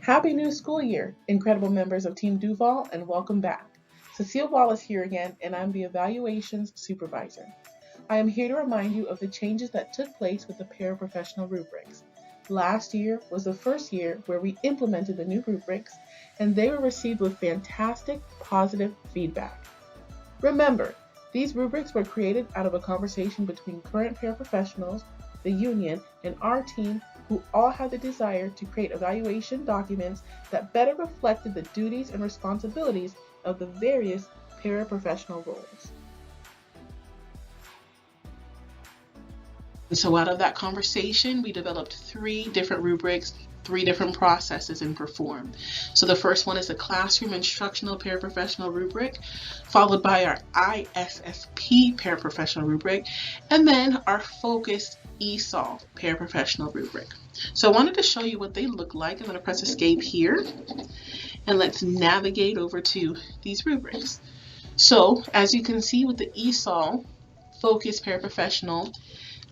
Happy new school year, incredible members of Team Duval, and welcome back. Cecile Wallace here again, and I'm the Evaluations Supervisor. I am here to remind you of the changes that took place with the Paraprofessional rubrics. Last year was the first year where we implemented the new rubrics, and they were received with fantastic, positive feedback. Remember, these rubrics were created out of a conversation between current paraprofessionals, the union, and our team, who all had the desire to create evaluation documents that better reflected the duties and responsibilities of the various paraprofessional roles. So out of that conversation, we developed 3 different rubrics, 3 different processes in Perform. So the first one is the Classroom Instructional Paraprofessional rubric, followed by our ISSP Paraprofessional rubric, and then our Focused ESOL Paraprofessional rubric. So I wanted to show you what they look like. I'm going to press Escape here, and let's navigate over to these rubrics. So as you can see with the ESOL Focused Paraprofessional,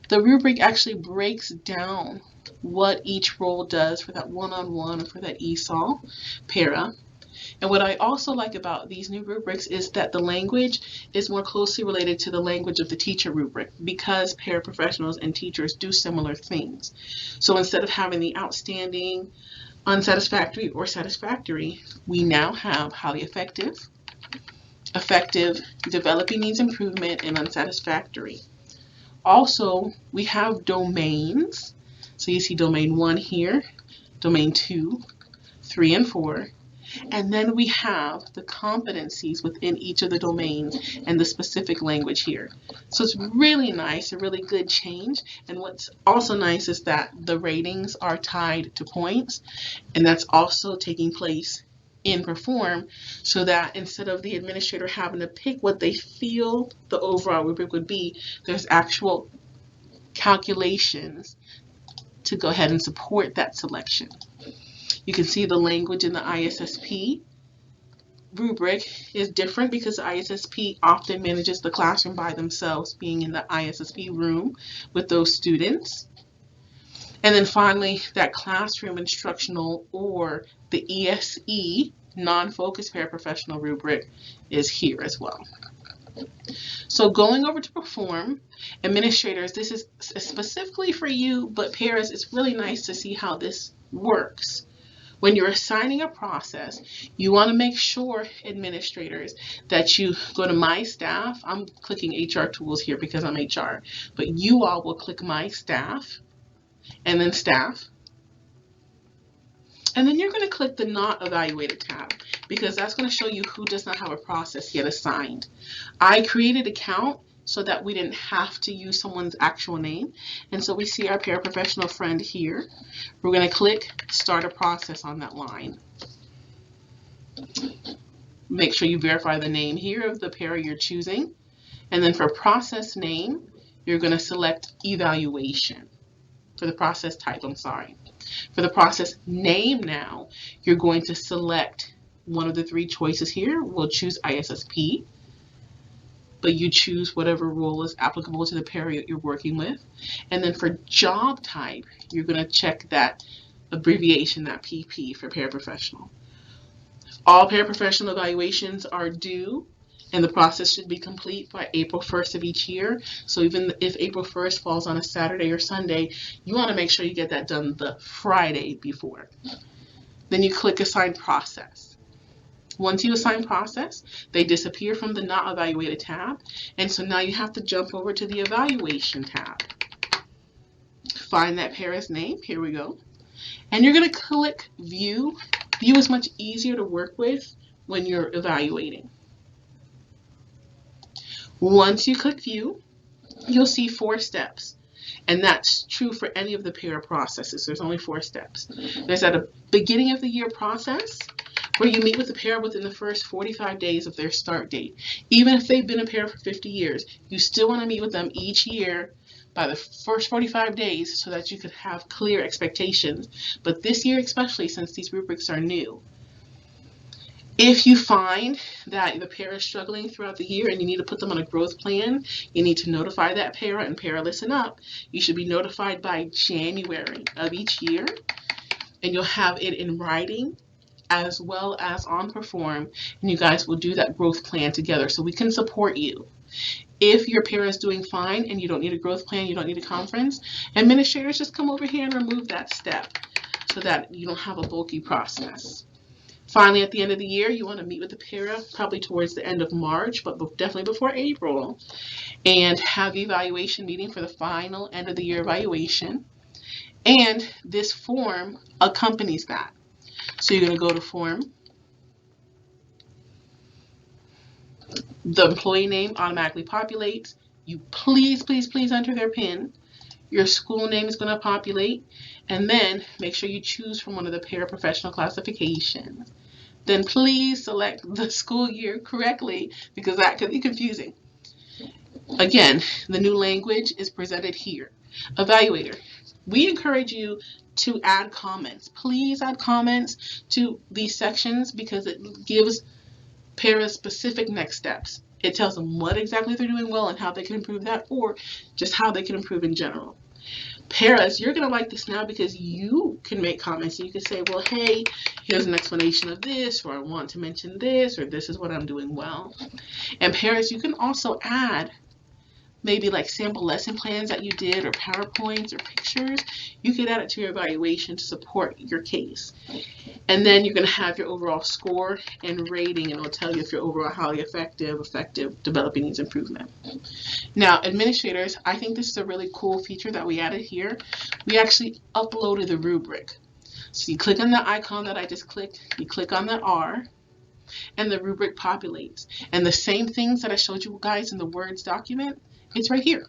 the rubric actually breaks down what each role does for that one-on-one or for that ESOL para. And what I also like about these new rubrics is that the language is more closely related to the language of the teacher rubric, because paraprofessionals and teachers do similar things. So instead of having the outstanding, unsatisfactory, or satisfactory, we now have highly effective, developing needs improvement, and unsatisfactory. Also, we have domains. So you see domain 1 here, domain 2, 3, and 4. And then we have the competencies within each of the domains and the specific language here. So it's really nice, a really good change. And what's also nice is that the ratings are tied to points, and that's also taking place in Perform, so that instead of the administrator having to pick what they feel the overall rubric would be, there's actual calculations to go ahead and support that selection. You can see the language in the ISSP rubric is different because the ISSP often manages the classroom by themselves, being in the ISSP room with those students. And then finally, that classroom instructional, or the ESE, non-focused paraprofessional rubric, is here as well. So going over to Perform, administrators, this is specifically for you, but paras, it's really nice to see how this works. When you're assigning a process, you want to make sure, administrators, that you go to My Staff. I'm clicking HR Tools here because I'm HR, but you all will click My Staff, and then Staff. And then you're going to click the Not Evaluated tab, because that's going to show you who does not have a process yet assigned. I created an account so that we didn't have to use someone's actual name. And so we see our paraprofessional friend here. We're going to click Start a Process on that line. Make sure you verify the name here of the para you're choosing. And then for process name, you're going to select Evaluation. For the process type, I'm sorry. For the process name now, you're going to select one of the 3 choices here. We'll choose ISSP, but you choose whatever role is applicable to the para you're working with. And then for job type, you're going to check that abbreviation, that PP, for paraprofessional. All paraprofessional evaluations are due, and the process should be complete by April 1st of each year. So even if April 1st falls on a Saturday or Sunday, you want to make sure you get that done the Friday before. Then you click Assign Process. Once you assign process, they disappear from the Not Evaluated tab, and so now you have to jump over to the Evaluation tab. Find that para's name, here we go, and you're going to click View. View is much easier to work with when you're evaluating. Once you click View, you'll see 4 steps, and that's true for any of the para processes. There's only 4 steps. There's at a beginning of the year process, where you meet with the para within the first 45 days of their start date. Even if they've been a para for 50 years, you still want to meet with them each year by the first 45 days so that you could have clear expectations. But this year especially, since these rubrics are new, if you find that the para is struggling throughout the year and you need to put them on a growth plan, you need to notify that para, and para listen up. You should be notified by January of each year. and you'll have it in writing as well as on Perform, and you guys will do that growth plan together so we can support you. If your para is doing fine and you don't need a growth plan, you don't need a conference, administrators just come over here and remove that step so that you don't have a bulky process. Finally, at the end of the year, you want to meet with the para probably towards the end of March, but definitely before April, and have the evaluation meeting for the final end of the year evaluation. And this form accompanies that. So you're going to go to form. The employee name automatically populates. You please enter their PIN. Your school name is going to populate. And then make sure you choose from one of the paraprofessional classifications. Then please select the school year correctly, because that could be confusing. Again, the new language is presented here. Evaluator, we encourage you to add comments. Please add comments to these sections because it gives paras specific next steps. It tells them what exactly they're doing well and how they can improve that, or just how they can improve in general. Paras, you're going to like this now because you can make comments. You can say, well, hey, here's an explanation of this, or I want to mention this, or this is what I'm doing well. And paras, you can also add maybe like sample lesson plans that you did, or PowerPoints or pictures. You could add it to your evaluation to support your case. And then you're going to have your overall score and rating, and it'll tell you if you're overall highly effective, developing needs improvement. Now, administrators, I think this is a really cool feature that we added here. We actually uploaded the rubric. So you click on the icon that I just clicked, you click on that R, and the rubric populates. And the same things that I showed you guys in the Words document, it's right here.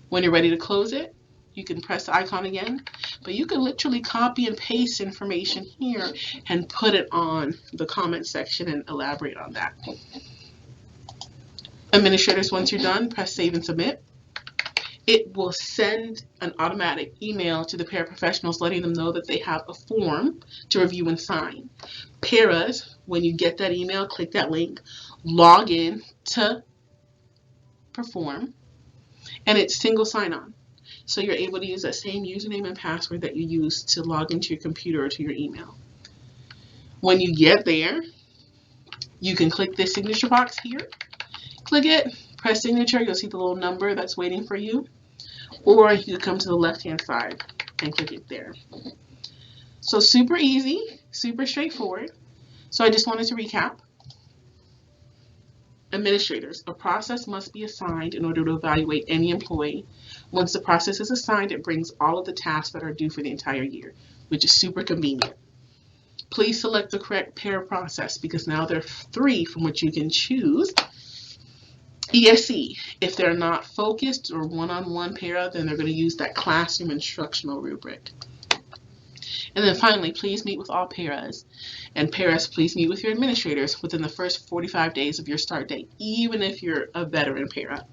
When you're ready to close it, you can press the icon again, but you can literally copy and paste information here and put it on the comment section and elaborate on that. Administrators, once you're done, press Save and Submit. It will send an automatic email to the paraprofessionals letting them know that they have a form to review and sign. Paras, when you get that email, click that link, log in to Perform, and it's single sign-on. So you're able to use that same username and password that you use to log into your computer or to your email. When you get there, you can click this signature box here. Click it, press signature, you'll see the little number that's waiting for you. Or you can come to the left-hand side and click it there. So super easy, super straightforward. So I just wanted to recap. Administrators, a process must be assigned in order to evaluate any employee. Once the process is assigned, it brings all of the tasks that are due for the entire year, which is super convenient. Please select the correct para process because now there are 3 from which you can choose. ESE, if they're not focused or one-on-one para, then they're going to use that classroom instructional rubric. And then finally, please meet with all paras. And paras, please meet with your administrators within the first 45 days of your start date, even if you're a veteran para.